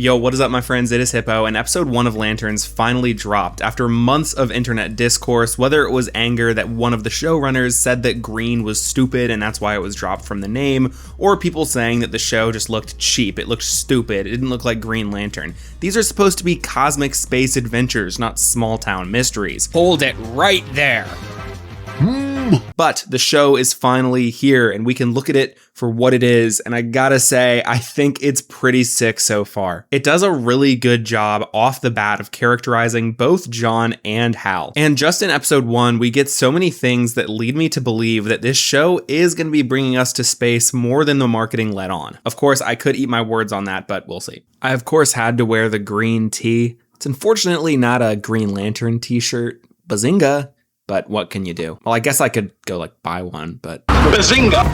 Yo, what is up, my friends? It is Hippo, and episode 1 of Lanterns finally dropped after months of internet discourse, whether it was anger that one of the showrunners said that green was stupid and that's why it was dropped from the name, or people saying that the show just looked cheap, it looked stupid, it didn't look like Green Lantern. These are supposed to be cosmic space adventures, not small town mysteries. Hold it right there. But the show is finally here and we can look at it for what it is, and I gotta say, I think it's pretty sick so far. It does a really good job off the bat of characterizing both John and Hal. And just in episode 1, we get so many things that lead me to believe that this show is gonna be bringing us to space more than the marketing let on. Of course, I could eat my words on that, but we'll see. I of course had to wear the green tee. It's unfortunately not a Green Lantern t-shirt. Bazinga! But what can you do? Well, I guess I could go buy one, but... Bazinga!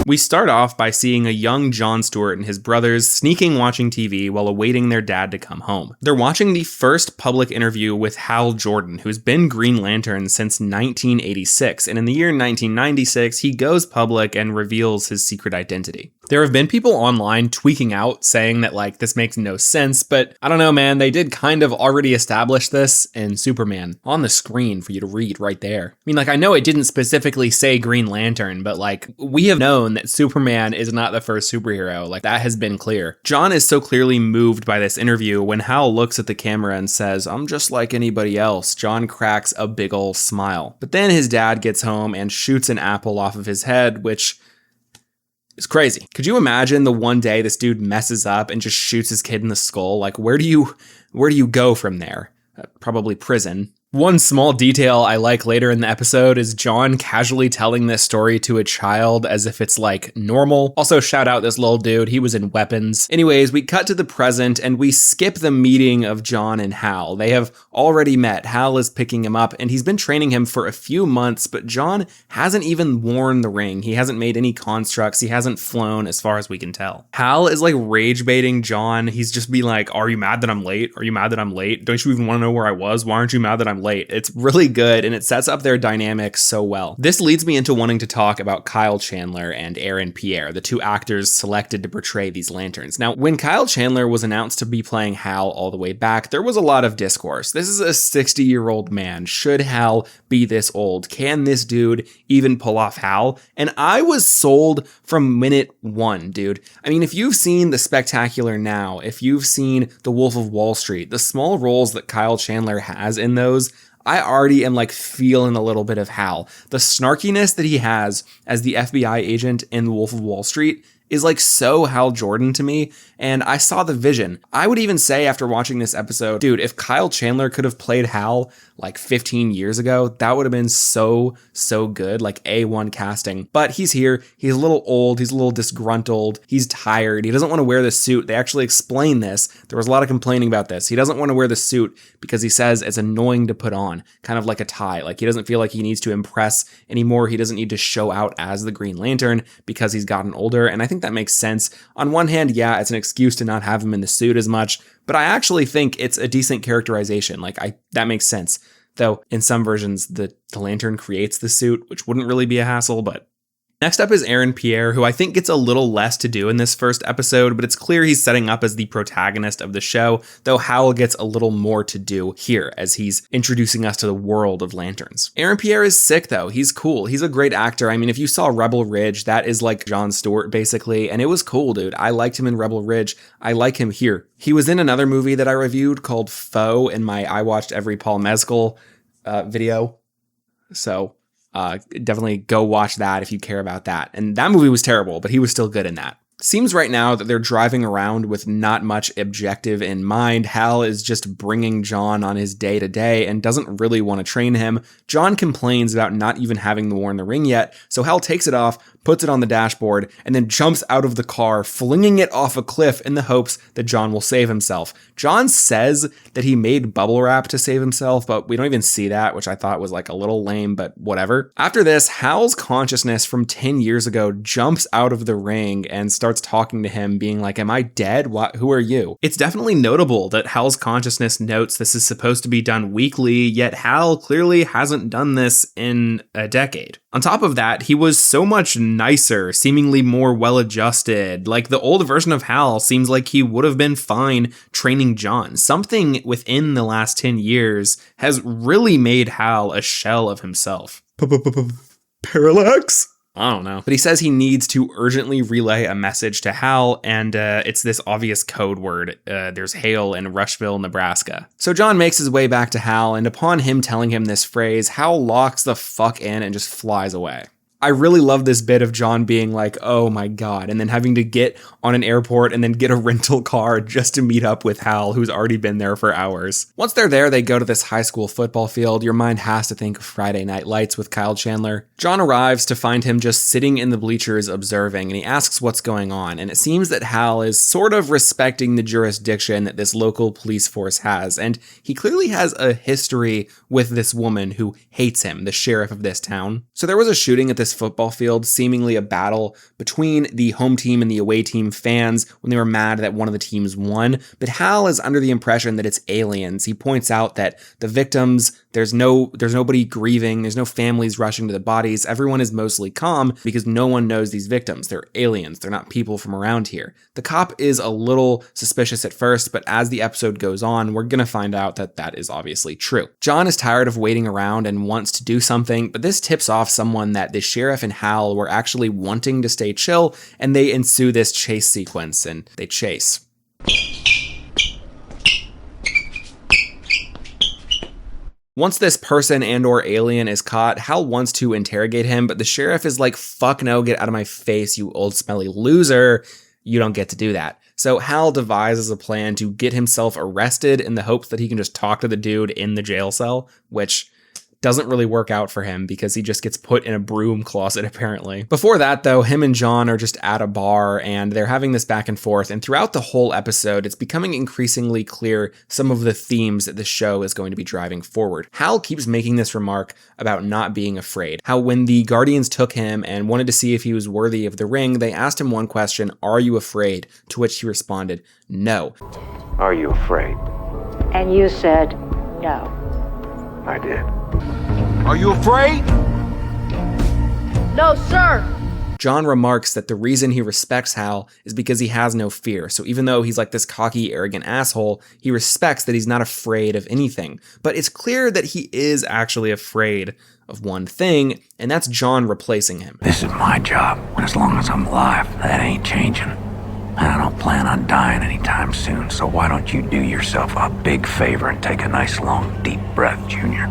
We start off by seeing a young John Stewart and his brothers sneaking watching TV while awaiting their dad to come home. They're watching the first public interview with Hal Jordan, who's been Green Lantern since 1986, and in the year 1996, he goes public and reveals his secret identity. There have been people online tweaking out saying that this makes no sense, but I don't know, man, they did kind of already establish this in Superman on the screen for you to read right there. I mean, I know it didn't specifically say Green Lantern, but we have known that Superman is not the first superhero. That has been clear. John is so clearly moved by this interview. When Hal looks at the camera and says, "I'm just like anybody else," John cracks a big ol' smile. But then his dad gets home and shoots an apple off of his head, which is crazy. Could you imagine the one day this dude messes up and just shoots his kid in the skull? Where do you go from there? Probably prison. One small detail I like later in the episode is John casually telling this story to a child as if it's normal. Also, shout out this little dude, he was in Weapons. Anyways, we cut to the present and we skip the meeting of John and Hal. They have already met. Hal is picking him up and he's been training him for a few months, but John hasn't even worn the ring. He hasn't made any constructs. He hasn't flown as far as we can tell. Hal is rage baiting John. He's just be like, "Are you mad that I'm late? Are you mad that I'm late? Don't you even want to know where I was? Why aren't you mad that I'm late?" It's really good and it sets up their dynamic so well. This leads me into wanting to talk about Kyle Chandler and Aaron Pierre, the two actors selected to portray these lanterns. Now, when Kyle Chandler was announced to be playing Hal all the way back, there was a lot of discourse. This is a 60-year-old man. Should Hal be this old? Can this dude even pull off Hal? And I was sold from minute 1, dude. I mean, if you've seen The Spectacular Now, if you've seen The Wolf of Wall Street, the small roles that Kyle Chandler has in those, I already am feeling a little bit of Hal. The snarkiness that he has as the FBI agent in The Wolf of Wall Street is so Hal Jordan to me, and I saw the vision. I would even say after watching this episode, dude, if Kyle Chandler could have played Hal 15 years ago, that would have been so good, A1 casting. But he's here, he's a little old, he's a little disgruntled, he's tired, he doesn't want to wear the suit. They actually explain this. There was a lot of complaining about this. He doesn't want to wear the suit because he says it's annoying to put on, kind of like a tie. He doesn't feel like he needs to impress anymore. He doesn't need to show out as the Green Lantern because he's gotten older, and I think that makes sense. On one hand, yeah, it's an excuse to not have him in the suit as much, but I actually think it's a decent characterization. That makes sense. Though in some versions, the lantern creates the suit, which wouldn't really be a hassle, but... Next up is Aaron Pierre, who I think gets a little less to do in this first episode, but it's clear he's setting up as the protagonist of the show, though Hal gets a little more to do here as he's introducing us to the world of lanterns. Aaron Pierre is sick, though. He's cool. He's a great actor. I mean, if you saw Rebel Ridge, that is John Stewart, basically, and it was cool, dude. I liked him in Rebel Ridge. I like him here. He was in another movie that I reviewed called Foe in my I Watched Every Paul Mescal video, so... definitely go watch that if you care about that. And that movie was terrible, but he was still good in that. Seems right now that they're driving around with not much objective in mind. Hal is just bringing John on his day-to-day and doesn't really want to train him. John complains about not even having worn the ring yet, so Hal takes it off, puts it on the dashboard, and then jumps out of the car, flinging it off a cliff in the hopes that John will save himself. John says that he made bubble wrap to save himself, but we don't even see that, which I thought was a little lame, but whatever. After this, Hal's consciousness from 10 years ago jumps out of the ring and starts talking to him, being like, "Am I dead? Who are you?" It's definitely notable that Hal's consciousness notes this is supposed to be done weekly, yet Hal clearly hasn't done this in a decade. On top of that, he was so much nicer, seemingly more well-adjusted. Like, the old version of Hal seems like he would have been fine training John. Something within the last 10 years has really made Hal a shell of himself. Parallax? I don't know. But he says he needs to urgently relay a message to Hal, and it's this obvious code word. There's hail in Rushville, Nebraska. So John makes his way back to Hal, and upon him telling him this phrase, Hal locks the fuck in and just flies away. I really love this bit of John being like, oh my god, and then having to get on an airport and then get a rental car just to meet up with Hal, who's already been there for hours. Once they're there, they go to this high school football field. Your mind has to think of Friday Night Lights with Kyle Chandler. John arrives to find him just sitting in the bleachers observing, and he asks what's going on, and it seems that Hal is sort of respecting the jurisdiction that this local police force has, and he clearly has a history with this woman who hates him, the sheriff of this town. So there was a shooting at this football field, seemingly a battle between the home team and the away team fans when they were mad that one of the teams won, but Hal is under the impression that it's aliens. He points out that the victims, there's nobody grieving, there's no families rushing to the bodies, everyone is mostly calm because no one knows these victims. They're aliens, they're not people from around here. The cop is a little suspicious at first, but as the episode goes on, we're gonna find out that that is obviously true. John is tired of waiting around and wants to do something, but this tips off someone that the sheriff and Hal were actually wanting to stay chill, and they ensue this chase sequence, and they chase. Once this person and or alien is caught, Hal wants to interrogate him, but the sheriff is like, fuck no, get out of my face, you old smelly loser. You don't get to do that. So Hal devises a plan to get himself arrested in the hopes that he can just talk to the dude in the jail cell, which doesn't really work out for him because he just gets put in a broom closet apparently. Before that though, him and John are just at a bar and they're having this back and forth, and throughout the whole episode, it's becoming increasingly clear some of the themes that the show is going to be driving forward. Hal keeps making this remark about not being afraid. How when the Guardians took him and wanted to see if he was worthy of the ring, they asked him one question, "Are you afraid?" To which he responded, "No." Are you afraid? And you said no. I did. Are you afraid? No, sir. John remarks that the reason he respects Hal is because he has no fear. So even though he's like this cocky, arrogant asshole, he respects that he's not afraid of anything. But it's clear that he is actually afraid of one thing, and that's John replacing him. This is my job, and as long as I'm alive, that ain't changing. And I don't plan on dying anytime soon, so why don't you do yourself a big favor and take a nice long deep breath, Junior?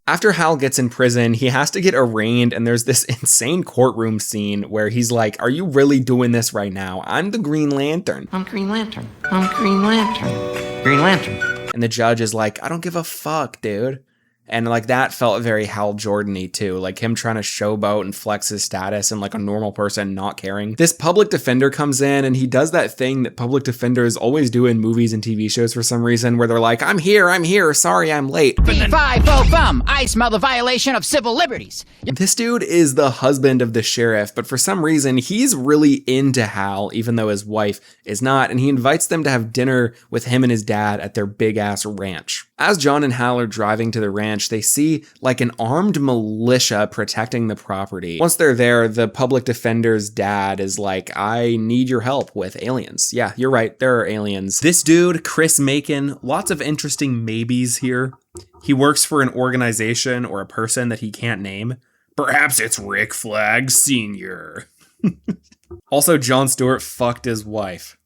After Hal gets in prison, he has to get arraigned, and there's this insane courtroom scene where he's like, "Are you really doing this right now? I'm the Green Lantern." I'm Green Lantern. I'm Green Lantern. Green Lantern. And the judge is like, "I don't give a fuck, dude." And like that felt very Hal Jordan-y too, like him trying to showboat and flex his status and like a normal person not caring. This public defender comes in and he does that thing that public defenders always do in movies and TV shows for some reason, where they're like, I'm here, sorry I'm late. B5 I smell the violation of civil liberties. This dude is the husband of the sheriff, but for some reason he's really into Hal, even though his wife is not, and he invites them to have dinner with him and his dad at their big ass ranch. As John and Hal are driving to the ranch, they see like an armed militia protecting the property. Once they're there, the public defender's dad is like, I need your help with aliens. Yeah, you're right, there are aliens. This dude, Chris Macon, lots of interesting maybes here. He works for an organization or a person that he can't name. Perhaps it's Rick Flag Sr. Also, Jon Stewart fucked his wife.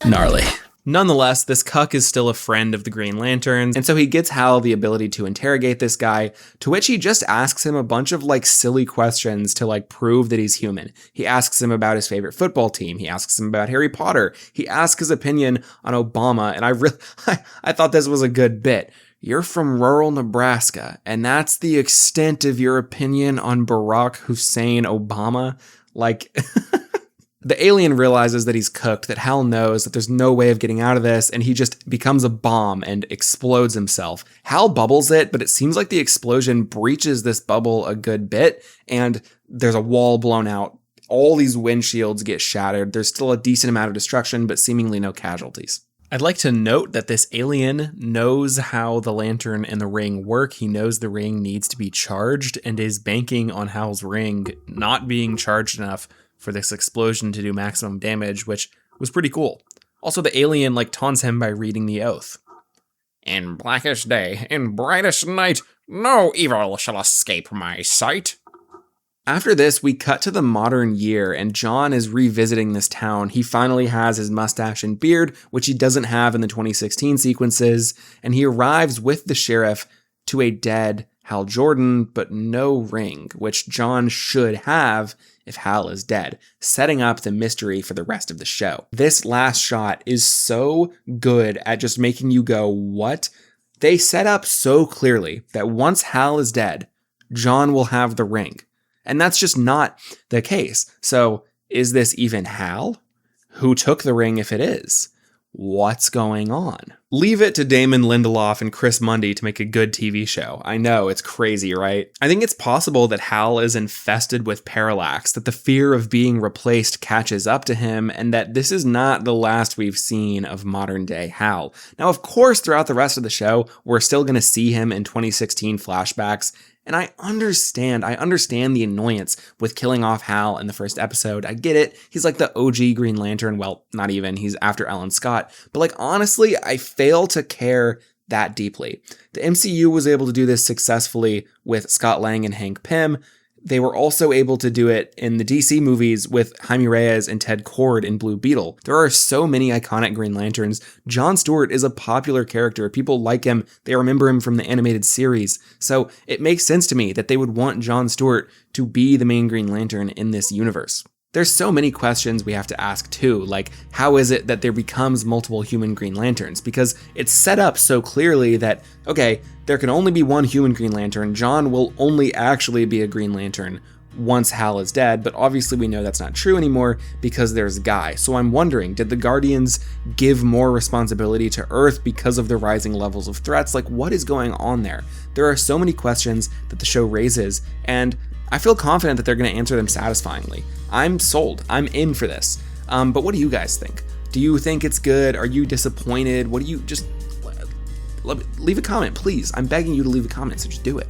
Gnarly. Nonetheless, this cuck is still a friend of the Green Lanterns, and so he gets Hal the ability to interrogate this guy, to which he just asks him a bunch of like silly questions to like prove that he's human. He asks him about his favorite football team, he asks him about Harry Potter, he asks his opinion on Obama, and I thought this was a good bit. You're from rural Nebraska, and that's the extent of your opinion on Barack Hussein Obama? Like... The alien realizes that he's cooked, that Hal knows that there's no way of getting out of this, and he just becomes a bomb and explodes himself. Hal bubbles it, but it seems like the explosion breaches this bubble a good bit, and there's a wall blown out. All these windshields get shattered. There's still a decent amount of destruction, but seemingly no casualties. I'd like to note that this alien knows how the lantern and the ring work. He knows the ring needs to be charged and is banking on Hal's ring not being charged enough for this explosion to do maximum damage, which was pretty cool. Also, the alien taunts him by reading the oath. In blackest day, in brightest night, no evil shall escape my sight. After this, we cut to the modern year, and John is revisiting this town. He finally has his mustache and beard, which he doesn't have in the 2016 sequences, and he arrives with the sheriff to a dead Hal Jordan, but no ring, which John should have if Hal is dead, setting up the mystery for the rest of the show. This last shot is so good at just making you go, what? They set up so clearly that once Hal is dead, John will have the ring. And that's just not the case. So is this even Hal? Who took the ring if it is? What's going on? Leave it to Damon Lindelof and Chris Mundy to make a good TV show. I know, it's crazy, right? I think it's possible that Hal is infested with parallax, that the fear of being replaced catches up to him, and that this is not the last we've seen of modern day Hal. Now, of course, throughout the rest of the show, we're still going to see him in 2016 flashbacks. And I understand the annoyance with killing off Hal in the first episode. I get it. He's like the OG Green Lantern. Well, not even. He's after Alan Scott. But honestly, I fail to care that deeply. The MCU was able to do this successfully with Scott Lang and Hank Pym. They were also able to do it in the DC movies with Jaime Reyes and Ted Kord in Blue Beetle. There are so many iconic Green Lanterns. John Stewart is a popular character. People like him. They remember him from the animated series. So it makes sense to me that they would want John Stewart to be the main Green Lantern in this universe. There's so many questions we have to ask too, like how is it that there becomes multiple human Green Lanterns? Because it's set up so clearly that, okay, there can only be one human Green Lantern. John will only actually be a Green Lantern once Hal is dead, but obviously we know that's not true anymore because there's Guy. So I'm wondering, did the Guardians give more responsibility to Earth because of the rising levels of threats? What is going on there? There are so many questions that the show raises, and I feel confident that they're going to answer them satisfyingly. I'm sold. I'm in for this. But what do you guys think? Do you think it's good? Are you disappointed? What do you leave a comment, please. I'm begging you to leave a comment, so just do it.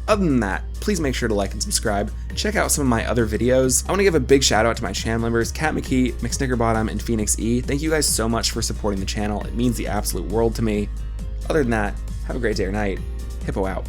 Other than that, please make sure to like and subscribe. Check out some of my other videos. I want to give a big shout out to my channel members, Kat McKee, McSnickerbottom, and Phoenix E. Thank you guys so much for supporting the channel. It means the absolute world to me. Other than that, have a great day or night. Hippo out.